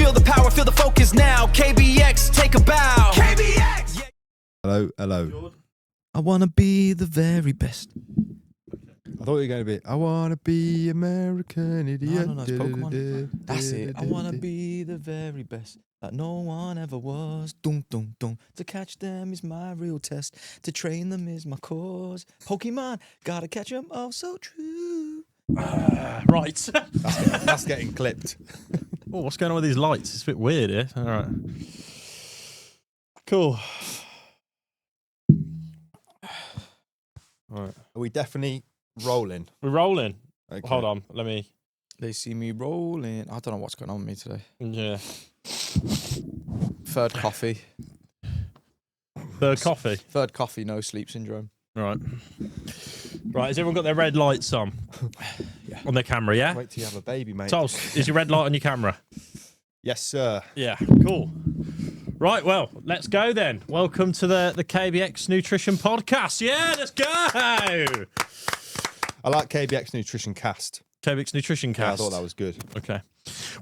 Feel the power, feel the focus now. KBX, take a bow. KBX! Yeah. Hello. I want to be the very best. I thought you were going to be, I want to be American idiot. No, it's Pokemon. That's it. I want to be the very best that no one ever was. Dum, dum, dum. To catch them is my real test. To train them is my cause. Pokemon, gotta catch them all so true. Right. That's getting clipped. Oh, what's going on with these lights? It's a bit weird here. All right. Cool. All right. Are we definitely rolling? We're rolling. Okay. Hold on. Let me. They see me rolling. I don't know what's going on with me today. Yeah. Third coffee. Third coffee. Third coffee, no sleep syndrome. Right. Right. Has everyone got their red lights on? Yeah. On their camera, yeah? Wait till you have a baby, mate. Toss, is your red light on your camera? Yes, sir. Yeah. Cool. Right, well, let's go then. Welcome to the KBX Nutrition Podcast. Yeah, let's go. I like KBX Nutrition Cast. KBX Nutrition Cast. Yeah, I thought that was good. Okay.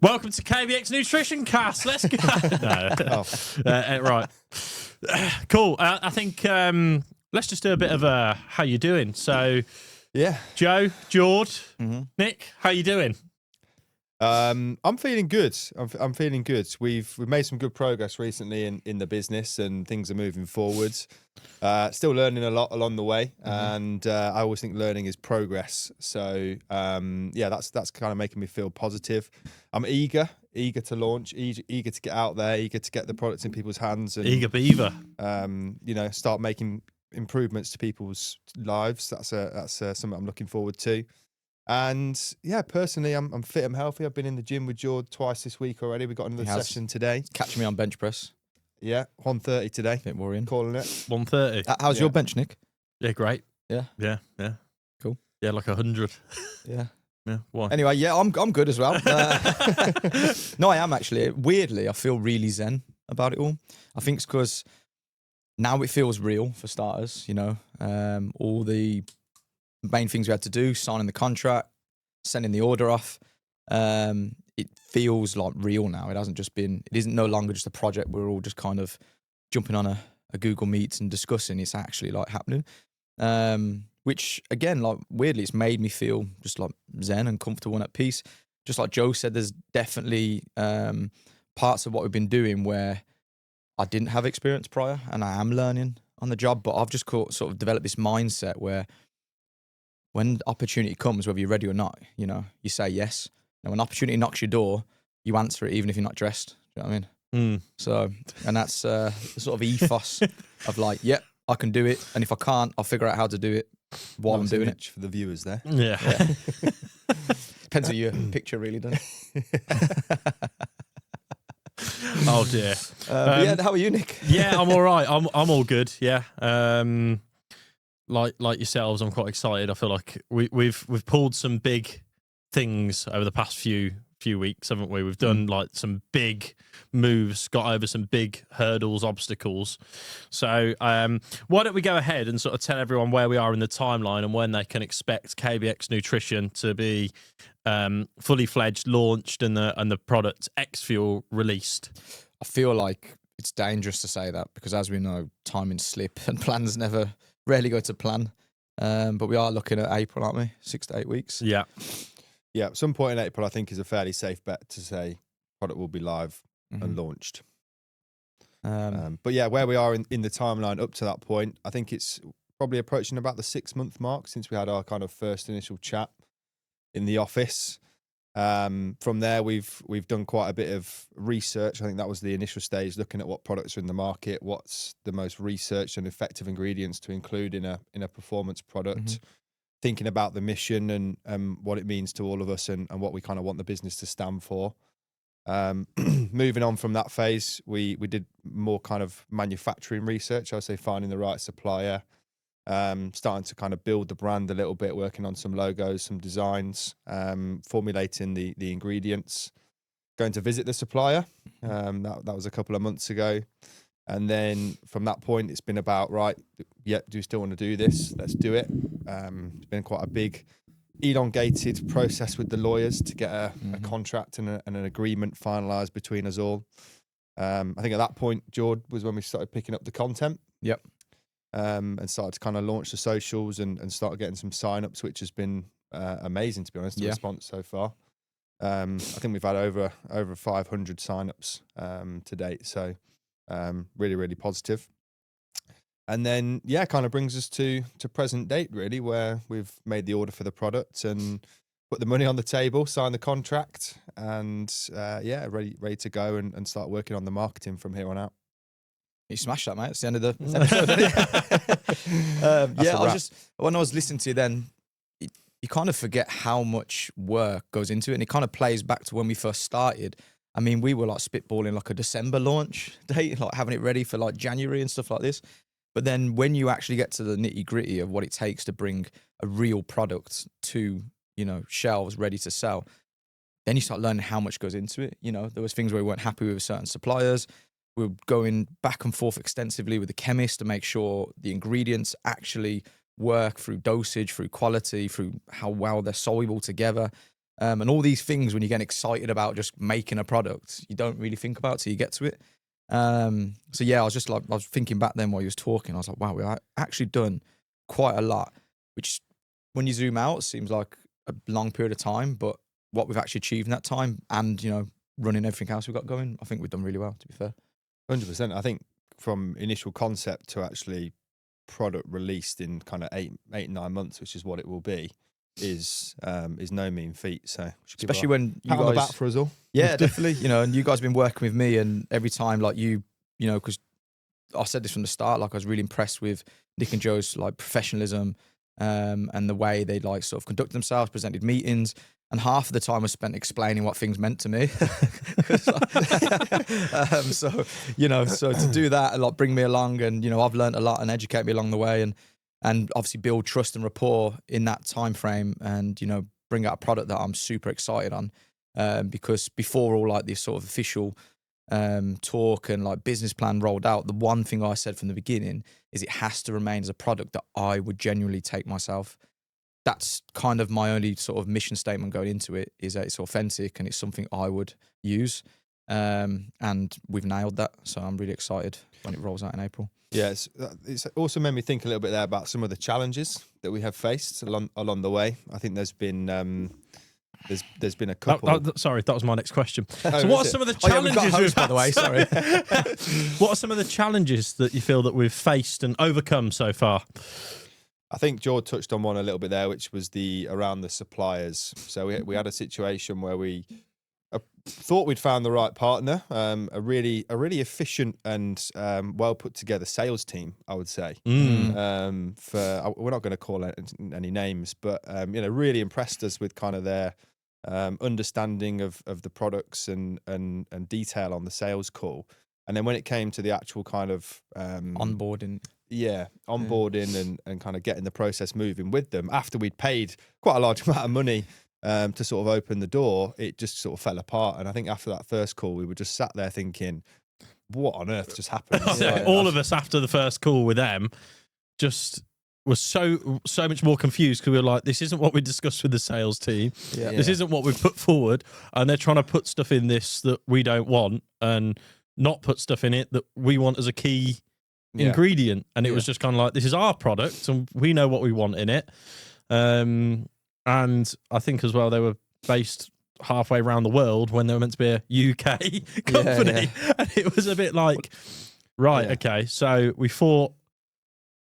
Welcome to KBX Nutrition Cast. Let's go. No. Right. Cool. I think let's just do a bit of a how you doing. So, Yeah. Joe, George, Nick, how you doing? I'm feeling good. I'm feeling good. We've made some good progress recently in the business, and things are moving forwards. Still learning a lot along the way, and I always think learning is progress. So yeah, that's kind of making me feel positive. I'm eager to launch, eager to get out there, eager to get the products in people's hands, and Eager beaver. Start making improvements to people's lives. That's something I'm looking forward to. And yeah, personally, I'm fit, I'm healthy. I've been in the gym with George twice this week already. We've got another session today. Catch me on bench press. Yeah, 130 today. Bit worrying. Calling it. 130. How's your bench, Nick? Yeah, great. Yeah. Yeah. Cool. Yeah, like 100. Yeah. Yeah. Why? Anyway, yeah, I'm good as well. No, I am actually. Weirdly, I feel really zen about it all. I think it's because now it feels real for starters. All the main things we had to do, signing the contract, sending the order off. It feels like real now. It isn't no longer just a project. We're all just kind of jumping on a Google Meets and discussing. It's actually like happening. Which again, like weirdly, it's made me feel just like zen and comfortable and at peace. Just like Joe said, there's definitely parts of what we've been doing where I didn't have experience prior, and I am learning on the job. But I've just sort of developed this mindset where when opportunity comes, whether you're ready or not, you say yes. And when opportunity knocks your door, you answer it, even if you're not dressed. Do you know what I mean? So, and that's the sort of ethos of like, yeah, I can do it. And if I can't, I'll figure out how to do it while I'm doing it. For the viewers there. Yeah. Depends on your picture, really, doesn't it? Oh dear. Yeah, how are you, Nick? Yeah, I'm all right. I'm all good. Yeah. Like yourselves, I'm quite excited. I feel like we've pulled some big things over the past few weeks, haven't we? We've done like some big moves, got over some big hurdles, obstacles. So why don't we go ahead and sort of tell everyone where we are in the timeline and when they can expect KBX Nutrition to be fully fledged, launched, and the product XFUEL released. I feel like it's dangerous to say that because, as we know, timings slip and plans rarely go to plan. But we are looking at April, aren't we? 6 to 8 weeks. Yeah. Yeah, at some point in April, I think is a fairly safe bet to say product will be live and launched. But yeah, where we are in the timeline up to that point, I think it's probably approaching about the 6-month mark since we had our kind of first initial chat in the office. From there, we've done quite a bit of research. I think that was the initial stage, looking at what products are in the market, what's the most researched and effective ingredients to include in a performance product. Thinking about the mission and what it means to all of us and what we kind of want the business to stand for. Moving on from that phase, we did more kind of manufacturing research. I would say finding the right supplier, starting to kind of build the brand a little bit, working on some logos, some designs, formulating the ingredients, going to visit the supplier. That was a couple of months ago. And then from that point, it's been about, right, yeah, do you still want to do this? Let's do it. It's been quite a big elongated process with the lawyers to get a contract and an agreement finalised between us all. I think at that point, George, was when we started picking up the content. Yep. And started to kind of launch the socials and start getting some sign-ups, which has been amazing, to be honest, the response so far. I think we've had over 500 sign-ups to date, so really, really positive. And then, kind of brings us to present date, really, where we've made the order for the product and put the money on the table, signed the contract, and ready to go and start working on the marketing from here on out. You smashed that, mate. It's the end of the episode, isn't it? When I was listening to you then, you kind of forget how much work goes into it, and it kind of plays back to when we first started. I mean, we were like spitballing like a December launch date, like having it ready for like January and stuff like this. But then when you actually get to the nitty gritty of what it takes to bring a real product to, shelves ready to sell, then you start learning how much goes into it. There was things where we weren't happy with certain suppliers. We were going back and forth extensively with the chemist to make sure the ingredients actually work through dosage, through quality, through how well they're soluble together. And all these things, when you get excited about just making a product, you don't really think about till you get to it. I was thinking back then while you was talking, I was like, wow, we've actually done quite a lot, which when you zoom out seems like a long period of time, but what we've actually achieved in that time and, running everything else we've got going, I think we've done really well, to be fair. 100%. I think from initial concept to actually product released in kind of 8-9 months, which is what it will be, is no mean feat. So especially when you guys, on the back for us all. Yeah, definitely. And you guys have been working with me, and every time like because I said this from the start, like I was really impressed with Nick and Joe's like professionalism and the way they like sort of conducted themselves, presented meetings. And half of the time was spent explaining what things meant to me. So to do that and like bring me along, and I've learned a lot and educate me along the way, and obviously build trust and rapport in that time frame, and bring out a product that I'm super excited on. Because before all like this sort of official talk and like business plan rolled out, the one thing I said from the beginning is it has to remain as a product that I would genuinely take myself. That's kind of my only sort of mission statement going into it, is that it's authentic and it's something I would use. And we've nailed that. So I'm really excited when it rolls out in April. Yeah, it's also made me think a little bit there about some of the challenges that we have faced along the way. I think there's been a couple. Sorry, that was my next question. So what are some of the challenges we've by the way? Sorry. What are some of the challenges that you feel that we've faced and overcome so far? I think George touched on one a little bit there, which was around the suppliers. So we had a situation where we thought we'd found the right partner, a really efficient and well put together sales team, I would say. We're not going to call any names, but really impressed us with kind of their understanding of the products and detail on the sales call. And then when it came to the actual kind of onboarding and kind of getting the process moving with them, after we'd paid quite a large amount of money to sort of open the door, it just sort of fell apart. And I think after that first call, we were just sat there thinking, what on earth just happened? All of us after the first call with them just was so much more confused, because we were like, this isn't what we discussed with the sales team. Yeah. This isn't what we've put forward. And they're trying to put stuff in this that we don't want and not put stuff in it that we want as a key ingredient. And it was just kind of like, this is our product and we know what we want in it. And I think as well, they were based halfway around the world when they were meant to be a UK company. And it was a bit like, okay, so we fought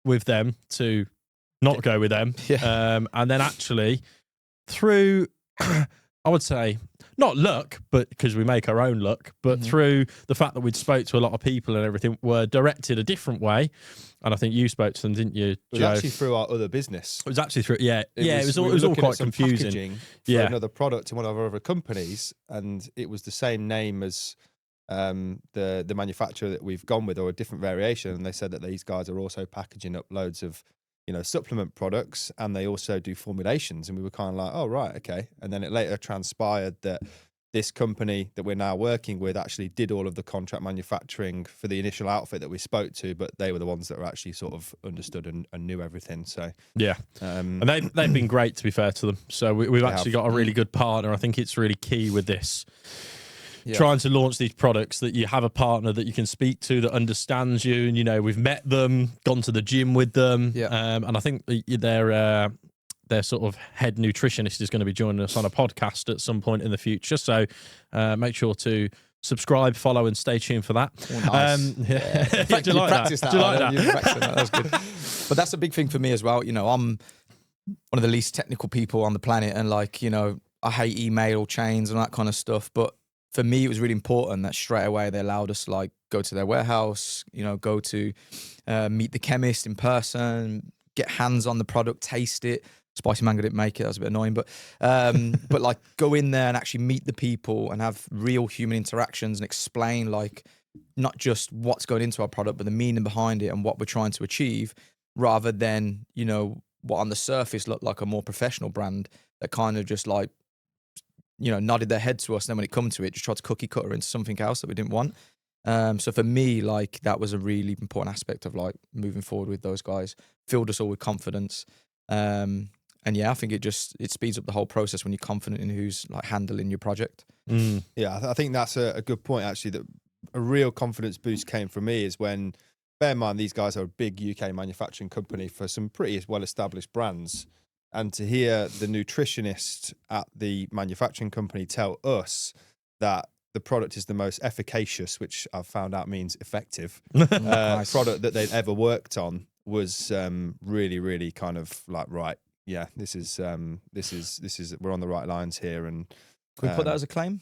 with them to not go with them. And then actually through, I would say, not luck, but because we make our own luck, but through the fact that we'd spoke to a lot of people and everything, were directed a different way. And I think you spoke to them, didn't you, Joe? It was actually through our other business. It was actually through, it was all quite confusing. For another product in one of our other companies, and it was the same name as the manufacturer that we've gone with, or a different variation. And they said that these guys are also packaging up loads of supplement products, and they also do formulations. And we were kind of like, oh, right, okay. And then it later transpired that this company that we're now working with actually did all of the contract manufacturing for the initial outfit that we spoke to, but they were the ones that were actually sort of understood and knew everything. So yeah, and they've been great, to be fair to them. So we've actually got a really good partner. I think it's really key with this. Yeah. Trying to launch these products, that you have a partner that you can speak to that understands you, and you know, we've met them, gone to the gym with them, and I think their sort of head nutritionist is going to be joining us on a podcast at some point in the future. So make sure to subscribe, follow, and stay tuned for that. Oh, nice. Yeah. Do you like that? Do you like that? That was good. But that's a big thing for me as well. You know, I'm one of the least technical people on the planet, and like, you know, I hate email chains and that kind of stuff. But for me, it was really important that straight away they allowed us like go to their warehouse, you know, go to meet the chemist in person, get hands on the product, taste it. Spicy Mango didn't make it. That was a bit annoying, but like go in there and actually meet the people and have real human interactions and explain like not just what's going into our product, but the meaning behind it and what we're trying to achieve, rather than, you know, what on the surface looked like a more professional brand that kind of just like, you know, nodded their head to us. And then when it come to it, just tried to cookie cutter into something else that we didn't want. So for me, like that was a really important aspect of like moving forward with those guys, filled us all with confidence. And yeah, I think it speeds up the whole process when you're confident in who's like handling your project. Yeah, I think that's a good point actually. That a real confidence boost came from me is when, bear in mind, these guys are a big UK manufacturing company for some pretty well-established brands. And to hear the nutritionist at the manufacturing company tell us that the product is the most efficacious, which I've found out means effective, Nice. product that they'd ever worked on was really, really kind of like, right, yeah, this is we're on the right lines here. And Can we put that as a claim?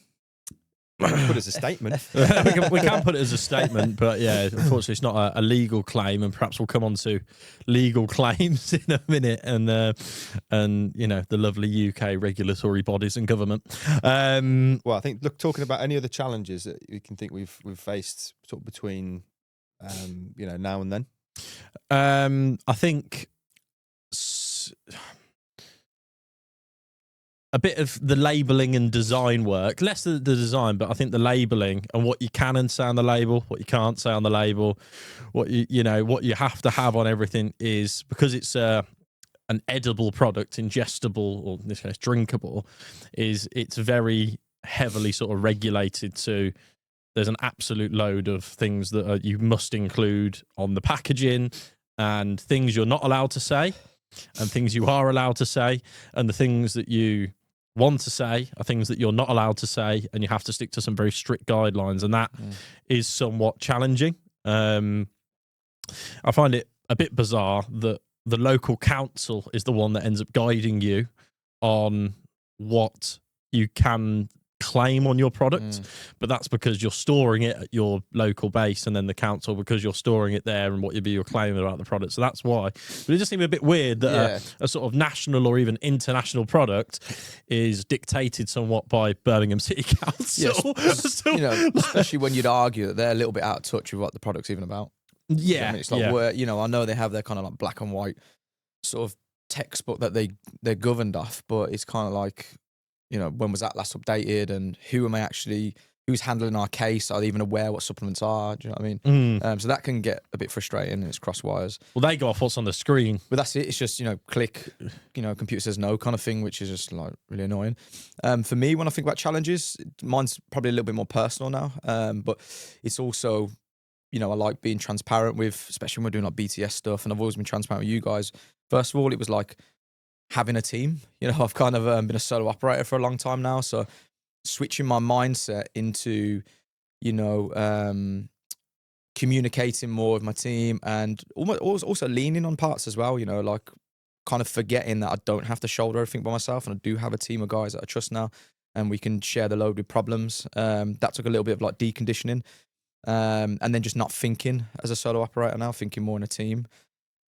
put it as a statement. we can put it as a statement, but yeah, unfortunately, it's not a legal claim, and perhaps we'll come on to legal claims in a minute, and you know, the lovely UK regulatory bodies and government. Well, I think talking about any other challenges that you can think we've faced sort of between you know, now and then. I think a bit of the labeling and design work, less the design, but I think the labeling and what you can say on the label, what you can't say on the label, what you know, what you have to have on everything, is because it's an edible product, ingestible, or in this case drinkable, it's very heavily sort of regulated to. There's an absolute load of things that you must include on the packaging, and things you're not allowed to say, and things you are allowed to say, and the things that you want to say are things that you're not allowed to say, and you have to stick to some very strict guidelines, and that is somewhat challenging. I find it a bit bizarre that the local council is the one that ends up guiding you on what you can claim on your product, but that's because you're storing it at your local base, and then the council, because you're storing it there, and what you're claiming about the product. So that's why. But it just seemed a bit weird that a sort of national or even international product is dictated somewhat by Birmingham City Council. Yes, you know, especially when you'd argue that they're a little bit out of touch with what the product's even about. Yeah, I mean, it's like where, you know, I know they have their kind of like black and white sort of textbook that they're governed off, but it's kind of like, you know, when was that last updated, and who's handling our case? Are they even aware what supplements are? Do you know what I mean? So that can get a bit frustrating, and it's cross wires. Well, they go off what's on the screen. But that's it. It's just, you know, click, you know, computer says no kind of thing, which is just like really annoying. For me, when I think about challenges, mine's probably a little bit more personal now. But it's also, you know, I like being transparent with, especially when we're doing like BTS stuff, and I've always been transparent with you guys. First of all, it was like having a team. You know, I've kind of been a solo operator for a long time now, so switching my mindset into, you know, communicating more with my team, and also leaning on parts as well, you know, like kind of forgetting that I don't have to shoulder everything by myself, and I do have a team of guys that I trust now, and we can share the load with problems. That took a little bit of like deconditioning, and then just not thinking as a solo operator now, thinking more in a team.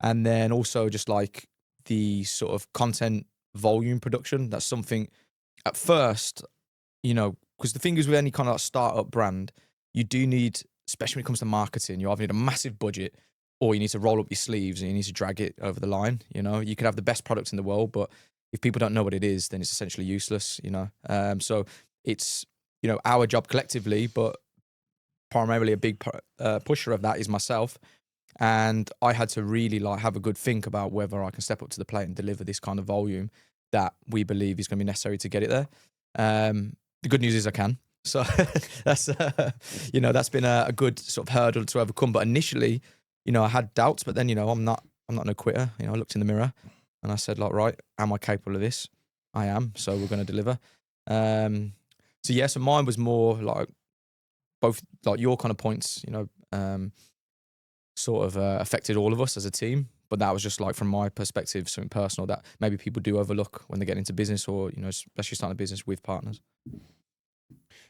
And then also just like the sort of content volume production. That's something at first, you know, because the thing is with any kind of like startup brand, you do need, especially when it comes to marketing, you either need a massive budget, or you need to roll up your sleeves and you need to drag it over the line. You know, you could have the best product in the world, but if people don't know what it is, then it's essentially useless, you know? So it's our job collectively, but primarily a big pusher of that is myself. And I had to really like have a good think about whether I can step up to the plate and deliver this kind of volume that we believe is going to be necessary to get it there. The good news is I can. So that's that's been a good sort of hurdle to overcome. But initially, I had doubts, but then I'm not no quitter. I looked in the mirror and I said, like, right, am I capable of this? I am. So we're going to deliver. So mine was more like both like your kind of points, sort of affected all of us as a team. But that was just like from my perspective, something personal that maybe people do overlook when they get into business or, especially starting a business with partners.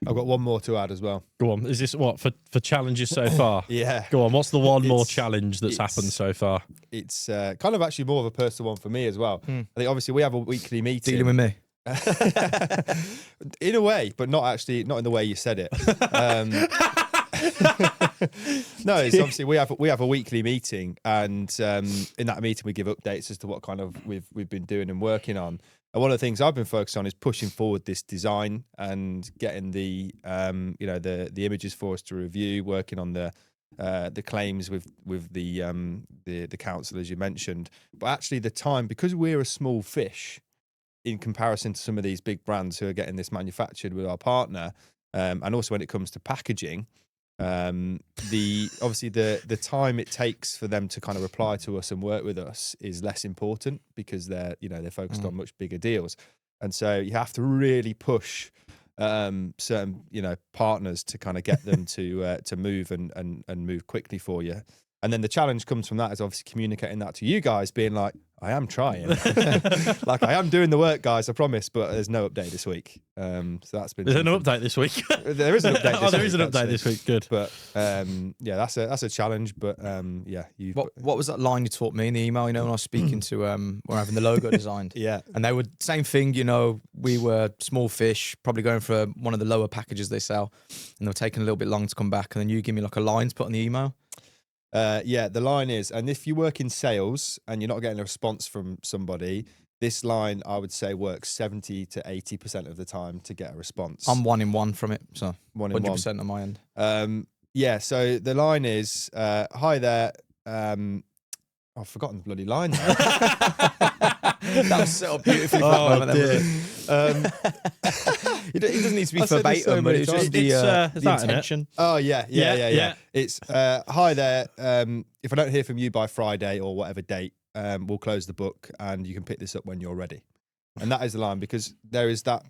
I've got one more to add as well. Go on. Is this what for challenges so far? Yeah. Go on. What's the one more challenge that's happened so far? It's kind of actually more of a personal one for me as well. I think obviously we have a weekly meeting. Dealing with me. In a way, but not in the way you said it. No, it's obviously we have a weekly meeting, and in that meeting we give updates as to what kind of we've been doing and working on. And one of the things I've been focused on is pushing forward this design and getting the the images for us to review, working on the claims with the council, as you mentioned. But actually the time, because we're a small fish in comparison to some of these big brands who are getting this manufactured with our partner, and also when it comes to packaging, the time it takes for them to kind of reply to us and work with us is less important because they're focused on much bigger deals. And so you have to really push certain partners to kind of get them to move and move quickly for you. And then the challenge comes from that is obviously communicating that to you guys, being like, I am trying. Like, I am doing the work, guys, I promise, but there's no update this week. So that's been... Is there no update this week? There is an update this week. There is an update this week, good. But that's a challenge, but What was that line you taught me in the email, when I was speaking to, we're having the logo designed? Yeah. And they were, same thing, we were small fish, probably going for one of the lower packages they sell, and they were taking a little bit long to come back, and then you give me like a line to put on the email. The line is, and if you work in sales and you're not getting a response from somebody, this line I would say works 70 to 80% of the time to get a response. I'm 1 in 1 from it, so 100% on my end. So the line is, hi there. I've forgotten the bloody line now. That was set up beautifully. It doesn't need to be verbatim, but it's just the intention. Oh, yeah. It's, hi there. If I don't hear from you by Friday or whatever date, we'll close the book and you can pick this up when you're ready. And that is the line, because there is that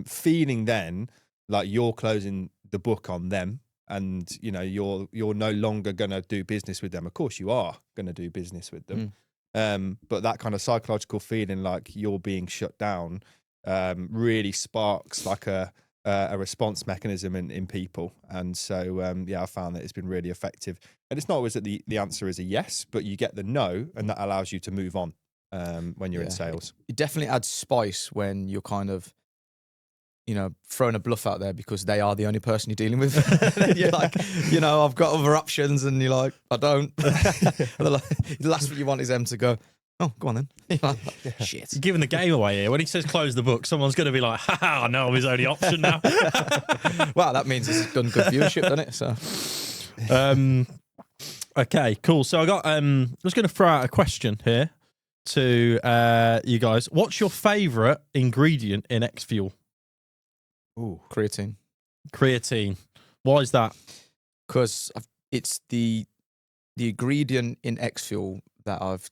feeling then like you're closing the book on them. And you're no longer going to do business with them. Of course you are going to do business with them, but that kind of psychological feeling like you're being shut down really sparks like a response mechanism in people. And so I found that it's been really effective. And it's not always that the answer is a yes, but you get the no, and that allows you to move on when you're in sales. It definitely adds spice when you're kind of throwing a bluff out there because they are the only person you're dealing with. You're like, I've got other options, and you're like, I don't. And like, the last thing you want is them to go, oh, go on then. You're like, shit. You're giving the game away here. When he says close the book, someone's going to be like, ha, no, I'm his only option now. Well, that means it's done good viewership, doesn't it? So, okay, cool. So I got, I'm just going to throw out a question here to you guys. What's your favourite ingredient in XFUEL? Ooh, creatine. Creatine. Why is that? Because it's the ingredient in XFUEL that I've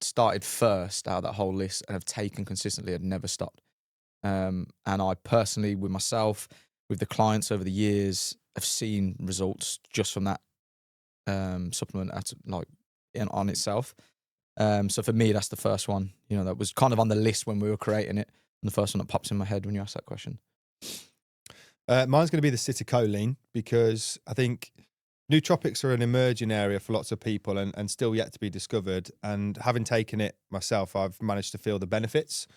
started first out of that whole list and have taken consistently and never stopped. And I personally, with myself, with the clients over the years, have seen results just from that supplement on itself. So for me, that's the first one. That was kind of on the list when we were creating it, and the first one that pops in my head when you ask that question. Mine's going to be the citicoline, because I think nootropics are an emerging area for lots of people and still yet to be discovered. And having taken it myself, I've managed to feel the benefits.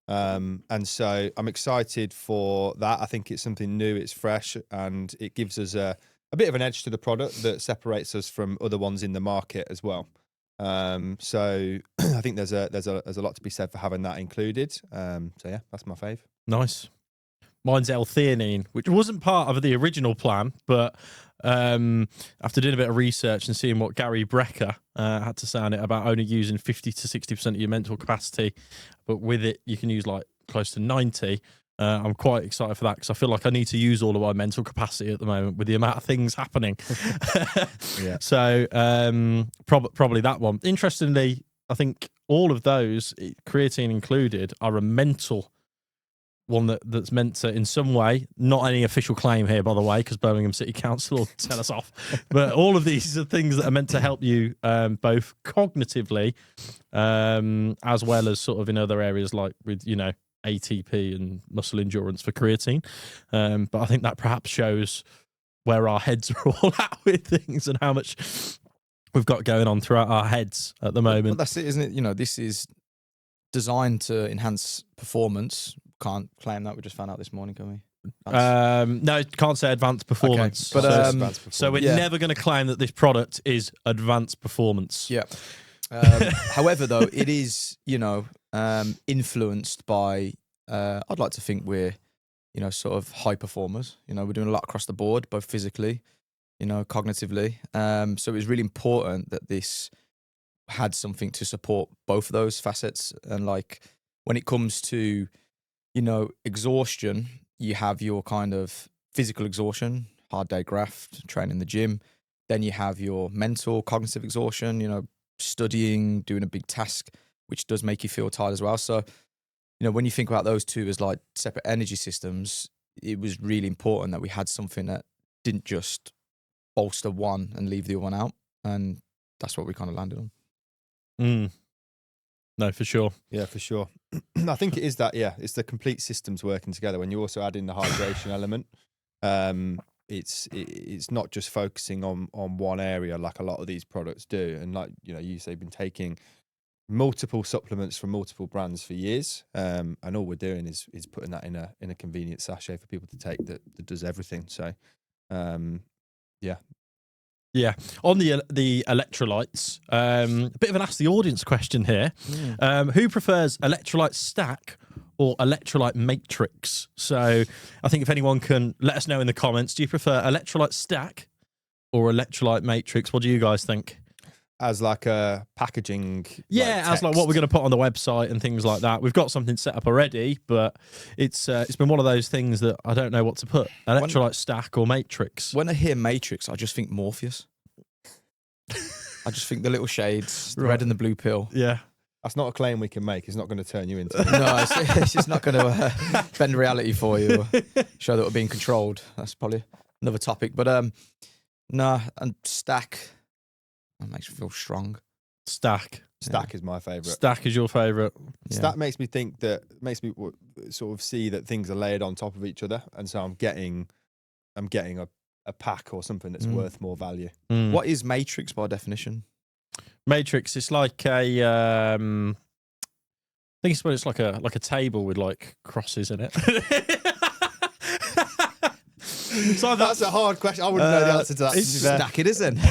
And so I'm excited for that. I think it's something new, it's fresh, and it gives us a bit of an edge to the product that separates us from other ones in the market as well. So I think there's a lot to be said for having that included. So yeah, that's my fave. Nice. Mine's L-theanine, which wasn't part of the original plan, but after doing a bit of research and seeing what Gary Brecker had to say on it about only using 50 to 60% of your mental capacity, but with it you can use like close to 90. I'm quite excited for that because I feel like I need to use all of my mental capacity at the moment with the amount of things happening. Yeah. So probably that one. Interestingly, I think all of those, creatine included, are a mental one that's meant to, in some way, not any official claim here, by the way, because Birmingham City Council will tell us off, but all of these are things that are meant to help you both cognitively as well as sort of in other areas like with, ATP and muscle endurance for creatine. But I think that perhaps shows where our heads are all at with things and how much we've got going on throughout our heads at the moment. But that's it, isn't it? This is designed to enhance performance. Can't claim that. We just found out this morning, can we? No, can't say advanced performance. Okay. But Advanced so we're performance. never going to claim that this product is advanced performance. Yeah. However, though, it is, influenced by, I'd like to think we're, sort of high performers. We're doing a lot across the board, both physically, cognitively. So it was really important that this had something to support both of those facets. And like when it comes to, exhaustion, you have your kind of physical exhaustion, hard day graft, training in the gym. Then you have your mental, cognitive exhaustion, studying, doing a big task, which does make you feel tired as well. So, when you think about those two as like separate energy systems, it was really important that we had something that didn't just bolster one and leave the other one out. And that's what we kind of landed on. No, for sure. Yeah, for sure. I think it is that, it's the complete systems working together. When you also add in the hydration element, it's not just focusing on one area like a lot of these products do. And like, you say, been taking multiple supplements from multiple brands for years. And all we're doing is putting that in a convenient sachet for people to take that does everything. So, yeah. Yeah, on the electrolytes, a bit of an ask the audience question here. Who prefers electrolyte stack or electrolyte matrix? So I think if anyone can let us know in the comments, do you prefer electrolyte stack or electrolyte matrix? What do you guys think? As like a packaging, as like what we're going to put on the website and things like that. We've got something set up already, but it's been one of those things that I don't know what to put. Electrolyte stack or matrix. When I hear matrix, I just think Morpheus. I just think the little shades, the red and the blue pill. Yeah. That's not a claim we can make. It's not going to turn you into it. No, it's just not going to bend reality for you or show that we're being controlled. That's probably another topic. But and stack, that makes me feel strong. Stack is my favourite. Stack is your favourite. Stack makes me think makes me sort of see that things are layered on top of each other, and so I'm getting a pack or something that's worth more value. What is matrix by definition? Matrix, it's like a I think it's like a table with like crosses in it. So that's a hard question. I wouldn't know the answer to that. Stack it, isn't? No,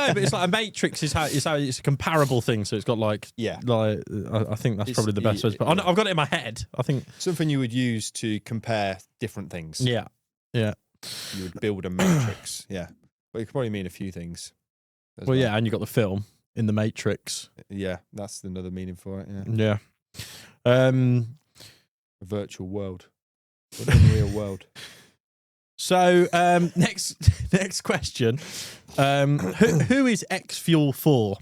but it's like a matrix is how it's a comparable thing. So it's got like I think that's probably the best way. But I've got it in my head. I think something you would use to compare different things. Yeah. You would build a matrix. Yeah, but it could probably mean a few things. Well, yeah, and you got the film in the Matrix. Yeah, that's another meaning for it. Yeah. A virtual world, but in real world. So next question, who is XFUEL for?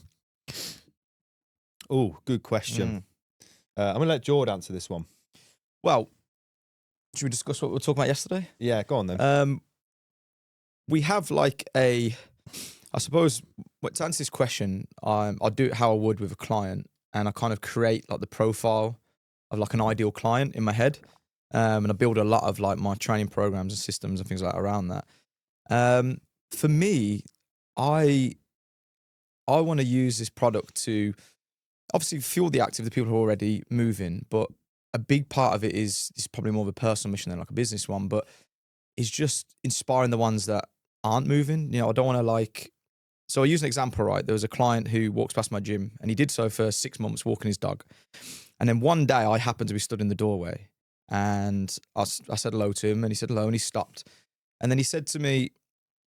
Oh, good question. I'm going to let Jord answer this one. Well, should we discuss what we were talking about yesterday? Yeah, go on then. We have like I suppose, to answer this question, I do it how I would with a client, and I kind of create like the profile of like an ideal client in my head. And I build a lot of like my training programs and systems and things like that around that. For me, I want to use this product to obviously fuel the active, the people who are already moving, but a big part of it is probably more of a personal mission than like a business one, but it's just inspiring the ones that aren't moving. I don't want to so I use an example, right? There was a client who walks past my gym and he did so for 6 months walking his dog. And then one day I happened to be stood in the doorway And I said hello to him, and he said hello, and he stopped. And then he said to me,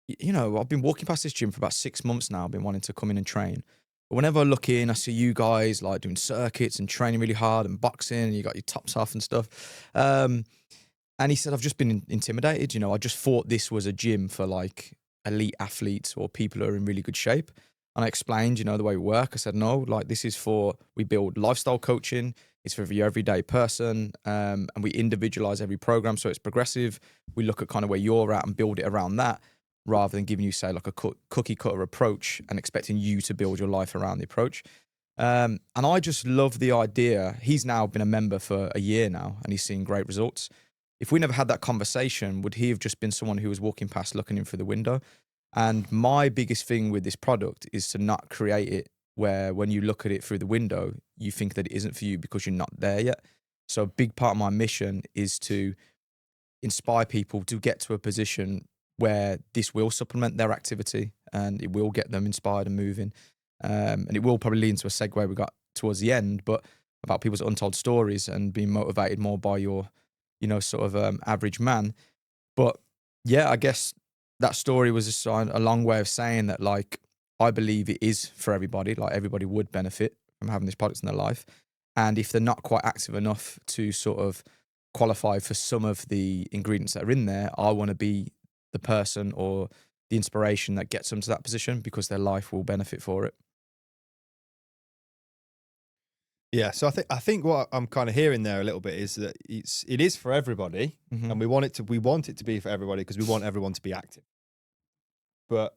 you know, I've been walking past this gym for about 6 months now. I've been wanting to come in and train. But whenever I look in, I see you guys like doing circuits and training really hard and boxing, and you got your tops off and stuff. And he said, I've just been intimidated. You know, I just thought this was a gym for like elite athletes or people who are in really good shape. And I explained, you know, the way we work. I said, no, like this is we build lifestyle coaching. It's for your everyday person. And we individualize every program so it's progressive. We look at kind of where you're at and build it around that, rather than giving you, say, like a cookie cutter approach and expecting you to build your life around the approach. And I just love the idea. He's now been a member for a year now, and he's seen great results. If we never had that conversation, would he have just been someone who was walking past, looking in through the window? And my biggest thing with this product is to not create it where when you look at it through the window, you think that it isn't for you because you're not there yet. So a big part of my mission is to inspire people to get to a position where this will supplement their activity and it will get them inspired and moving. And it will probably lead into a segue we got towards the end, but about people's untold stories and being motivated more by your, you know, sort of average man. But yeah, I guess that story was just a long way of saying that, like, I believe it is for everybody. Like, everybody would benefit from having this product in their life. And if they're not quite active enough to sort of qualify for some of the ingredients that are in there, I want to be the person or the inspiration that gets them to that position because their life will benefit for it. Yeah, so I think what I'm kind of hearing there a little bit is that it is for everybody, and we want it to be for everybody because we want everyone to be active. But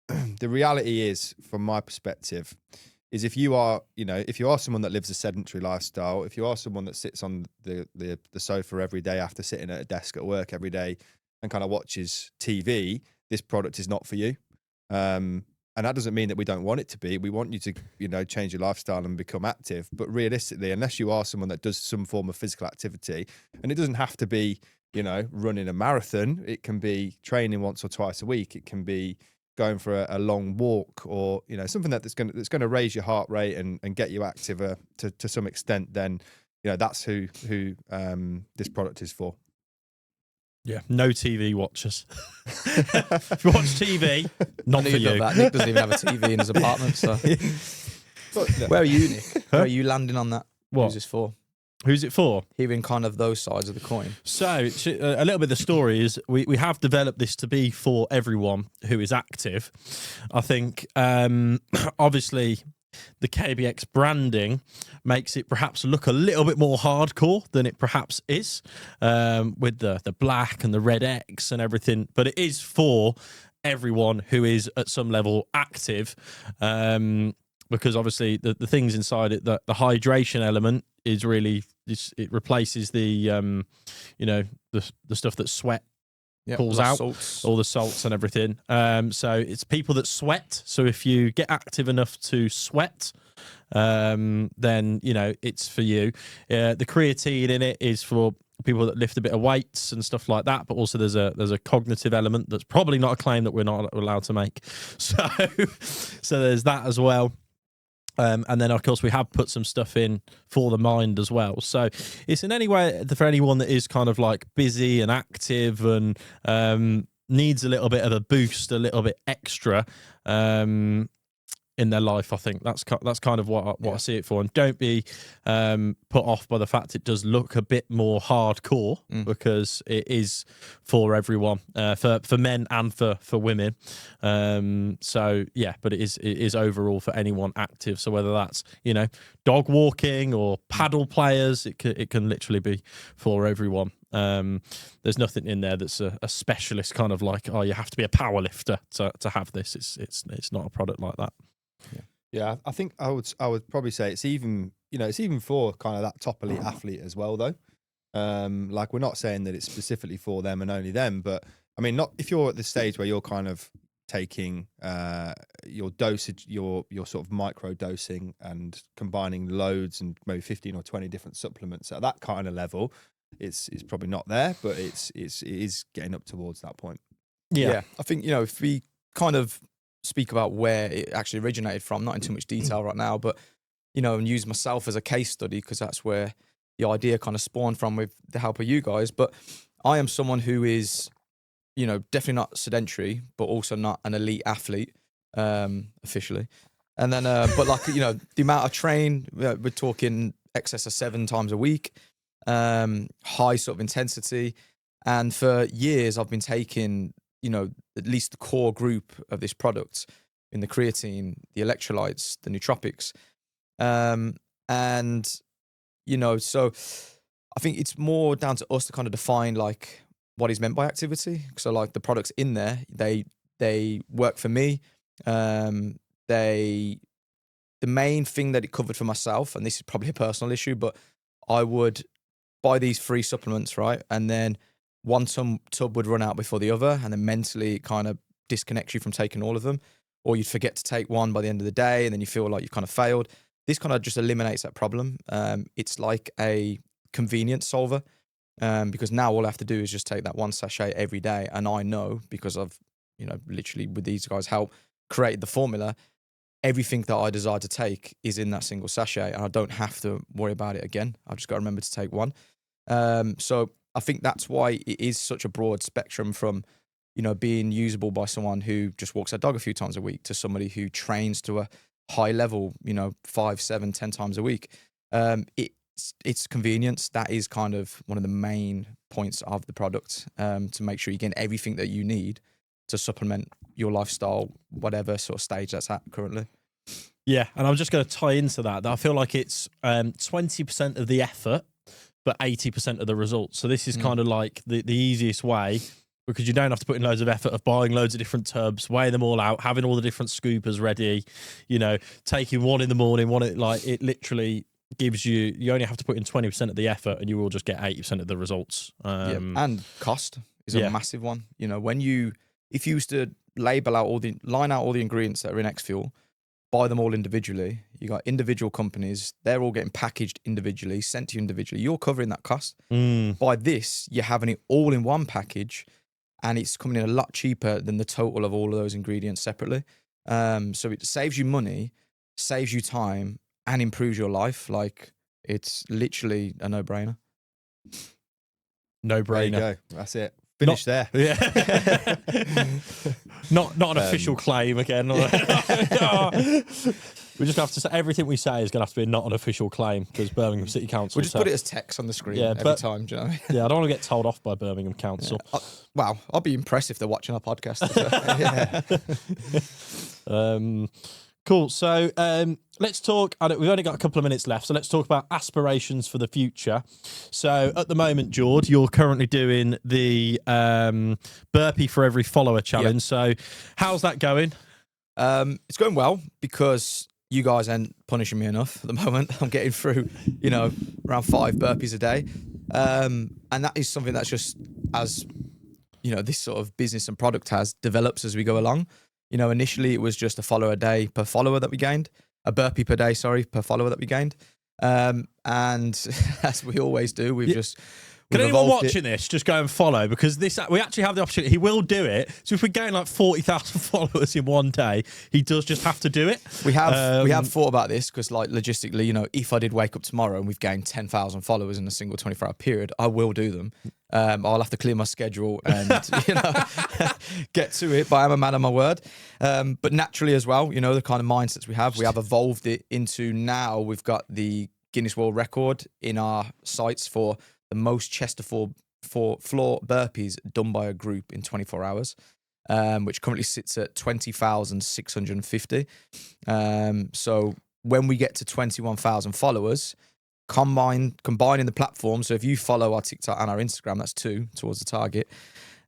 the reality is, from my perspective, is if you are someone that lives a sedentary lifestyle, if you are someone that sits on the sofa every day after sitting at a desk at work every day and kind of watches TV, this product is not for you. And that doesn't mean that we don't want it to be. We want you to, you know, change your lifestyle and become active. But realistically, unless you are someone that does some form of physical activity, and it doesn't have to be, you know, running a marathon. It can be training once or twice a week. It can be going for a long walk, or, you know, something that's going to raise your heart rate and get you active to some extent. Then, you know, that's who this product is for. Yeah, no TV watchers. If you watch TV, not for you. That. Nick doesn't even have a TV in his apartment. So, where are you, Nick? Where are you landing on that? What? Who's this for? Who's it for? Hearing kind of those sides of the coin. So a little bit of the story is we have developed this to be for everyone who is active. I think obviously the KBX branding makes it perhaps look a little bit more hardcore than it perhaps is, with the black and the red X and everything. But it is for everyone who is at some level active, because obviously the things inside it, the hydration element is really, it replaces the you know, the stuff that sweat pulls out, all the salts and everything. So it's people that sweat. So if you get active enough to sweat, then, you know, it's for you. The creatine in it is for people that lift a bit of weights and stuff like that, but also there's a cognitive element that's probably not a claim that we're not allowed to make. So there's that as well. And then, of course, we have put some stuff in for the mind as well. So it's in any way for anyone that is kind of like busy and active and needs a little bit of a boost, a little bit extra in their life. I think that's kind of what I see it for. And don't be put off by the fact it does look a bit more hardcore, because it is for everyone, for men and for women. So yeah, but it is overall for anyone active. So whether that's, you know, dog walking or paddle players, it can literally be for everyone. There's nothing in there that's a specialist kind of like, oh, you have to be a power lifter to have this. It's not a product like that. Yeah, I think I would probably say it's even for kind of that top elite athlete as well, though. Like, we're not saying that it's specifically for them and only them, but I mean, not if you're at the stage where you're kind of taking your dosage, your sort of micro dosing and combining loads and maybe 15 or 20 different supplements at that kind of level, it's probably not there, but it is getting up towards that point. Yeah, I think, you know, if we kind of speak about where it actually originated from, not in too much detail right now, but, you know, and use myself as a case study, because that's where the idea kind of spawned from with the help of you guys. But I am someone who is, you know, definitely not sedentary, but also not an elite athlete, officially. And then, but like, you know, the amount I train, we're talking excess of 7 times a week, high sort of intensity. And for years, I've been taking, you know, at least the core group of this product in the creatine, the electrolytes, the nootropics. And, you know, so I think it's more down to us to kind of define like what is meant by activity. So like the products in there, they work for me. The main thing that it covered for myself, and this is probably a personal issue, but I would buy these 3 supplements, right? And then one tub would run out before the other, and then mentally it kind of disconnects you from taking all of them, or you'd forget to take one by the end of the day, and then you feel like you've kind of failed. This kind of just eliminates that problem. It's like a convenience solver, because now all I have to do is just take that 1 sachet every day, and I know, because I've, you know, literally with these guys' help, created the formula, everything that I desire to take is in that single sachet, and I don't have to worry about it again. I've just got to remember to take one. So I think that's why it is such a broad spectrum from, you know, being usable by someone who just walks their dog a few times a week to somebody who trains to a high level, you know, 5, 7, 10 times a week. It's convenience. That is kind of one of the main points of the product, to make sure you get everything that you need to supplement your lifestyle, whatever sort of stage that's at currently. Yeah, and I'm just going to tie into that I feel like it's 20% of the effort, but 80% of the results. So this is kind of like the easiest way, because you don't have to put in loads of effort of buying loads of different tubs, weighing them all out, having all the different scoopers ready, you know, taking one in the morning, like it literally gives you only have to put in 20% of the effort and you will just get 80% of the results. And cost is a massive one. You know, if you used to line out all the ingredients that are in XFUEL, buy them all individually. You got individual companies, they're all getting packaged individually, sent to you individually. You're covering that cost. By this, you're having it all in one package, and it's coming in a lot cheaper than the total of all of those ingredients separately. So it saves you money, saves you time, and improves your life. Like, it's literally a no-brainer. No-brainer. There you go. That's it. Finish there. Yeah. not an official claim again. We just have to say everything we say is going to have to be not an official claim, because Birmingham City Council. We'll just put it as text on the screen every time. Do you know what I mean? Yeah, I don't want to get told off by Birmingham Council. Yeah. Wow, I'll be impressed if they're watching our podcast. Cool. So let's talk. We've only got a couple of minutes left, so let's talk about aspirations for the future. So at the moment, George, you're currently doing the burpee for every follower challenge. So how's that going? It's going well, because you guys aren't punishing me enough at the moment. I'm getting through, you know, around 5 burpees a day. And that is something that's just, as, you know, this sort of business and product develops as we go along. You know, initially it was just a follower a day per follower that we gained, a burpee per day, per follower that we gained. And as we always do, Can anyone watching this just go and follow? Because we actually have the opportunity. He will do it. So if we gain like 40,000 followers in one day, he does just have to do it. We have thought about this, because like logistically, you know, if I did wake up tomorrow and we've gained 10,000 followers in a single 24-hour period, I will do them. I'll have to clear my schedule and, you know, get to it, but I'm a man of my word. But naturally as well, you know, the kind of mindsets we have evolved it into, now we've got the Guinness World Record in our sights for the most chest to floor burpees done by a group in 24 hours, which currently sits at 20,650. So when we get to 21,000 followers, combining the platform, so if you follow our TikTok and our Instagram, that's 2 towards the target,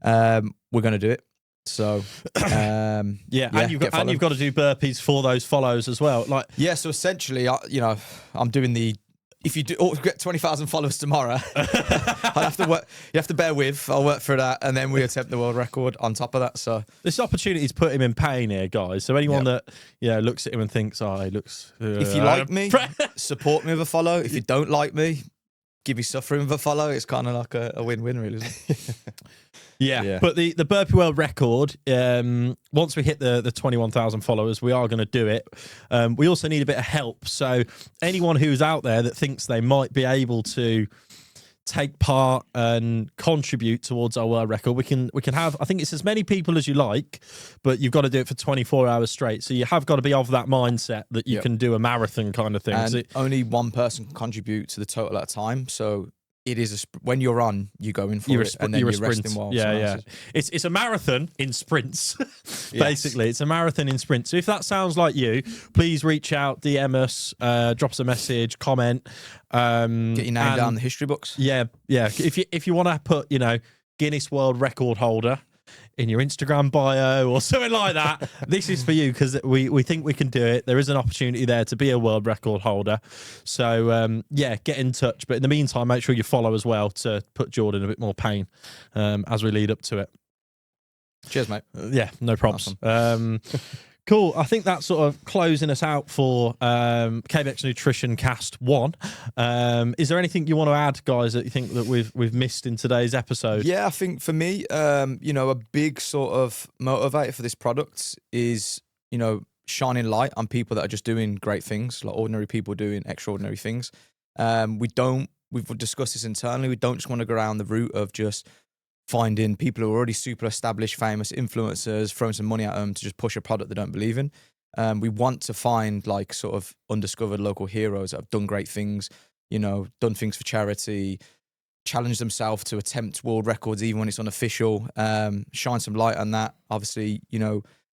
we're going to do it. So and you've got to do burpees for those follows as well. Like, so essentially, you know, I'm doing the. If you get 20,000 followers tomorrow, I'll have to work. You have to bear with. I'll work for that, and then we attempt the world record on top of that. So this opportunity's put him in pain here, guys. So anyone that looks at him and thinks, he looks. If you like me, support me with a follow. If you don't like me, give you suffering with a follow, it's kind of like a win-win, really, isn't it? Yeah, but the Burpee World Record, once we hit the 21,000 followers, we are going to do it. We also need a bit of help. So anyone who's out there that thinks they might be able to take part and contribute towards our world record, we can have, I think it's as many people as you like, but you've got to do it for 24 hours straight. So you have got to be of that mindset that you can do a marathon kind of thing. And only one person can contribute to the total at a time. So it is when you're on, you go in for it, and then you're resting while someone else is. It's a marathon in sprints, basically. It's a marathon in sprints. So if that sounds like you, please reach out, DM us, drop us a message, comment. Get your name down in the history books. Yeah. If you want to put, Guinness World Record holder in your Instagram bio or something like that, this is for you, because we think we can do it. There is an opportunity there to be a world record holder. So, get in touch. But in the meantime, make sure you follow as well to put Jordan a bit more pain as we lead up to it. Cheers, mate. Yeah, no props. Awesome. Cool. I think that's sort of closing us out for KBX Nutrition Cast 1. Is there anything you want to add, guys, that you think that we've missed in today's episode? Yeah, I think for me, a big sort of motivator for this product is, shining light on people that are just doing great things, like ordinary people doing extraordinary things. We've discussed this internally. We don't just want to go down the route of just finding people who are already super established, famous influencers, throwing some money at them to just push a product they don't believe in. We want to find like sort of undiscovered local heroes that have done great things, done things for charity, challenged themselves to attempt world records even when it's unofficial, shine some light on that. Obviously,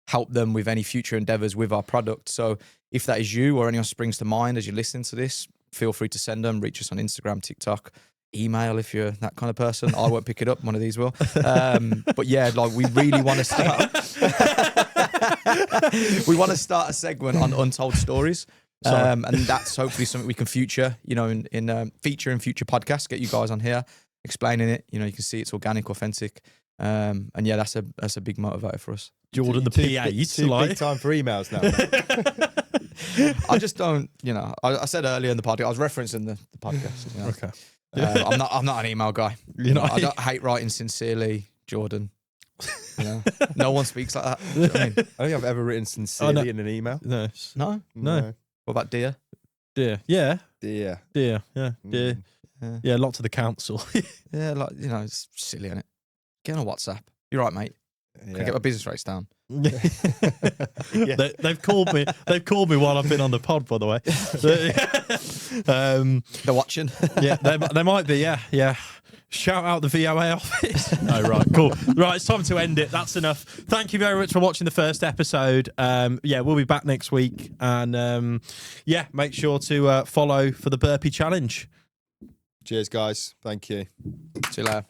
help them with any future endeavors with our product. So if that is you or anyone springs to mind as you're listening to this, feel free to send them, reach us on Instagram, TikTok, email if you're that kind of person. I won't pick it up, one of these will. But yeah, like we really want to start a segment on untold stories. And that's hopefully something we can feature in future podcasts, get you guys on here explaining it. You can see it's organic, authentic. And yeah, that's a big motivator for us. Jordan, the PA, big time for emails now. I just don't, I said earlier in the podcast, I was referencing the podcast. Okay. I'm not an email guy. I don't hate writing sincerely, Jordan. No one speaks like that. You know what I mean? I don't think I've ever written sincerely in an email. No. No. What about dear? Dear. Yeah. Dear. Dear. Yeah. Dear. Yeah. Lot to the council. Yeah. Like, it's silly, isn't it? Get on WhatsApp. You're right, mate. Can I get my business rates down? They've called me. They've called me while I've been on the pod, by the way. They're watching. Yeah, they might be. Yeah. Shout out the VOA office. No, right, cool. Right, it's time to end it. That's enough. Thank you very much for watching the first episode. We'll be back next week, and make sure to follow for the burpee challenge. Cheers, guys. Thank you. See you later.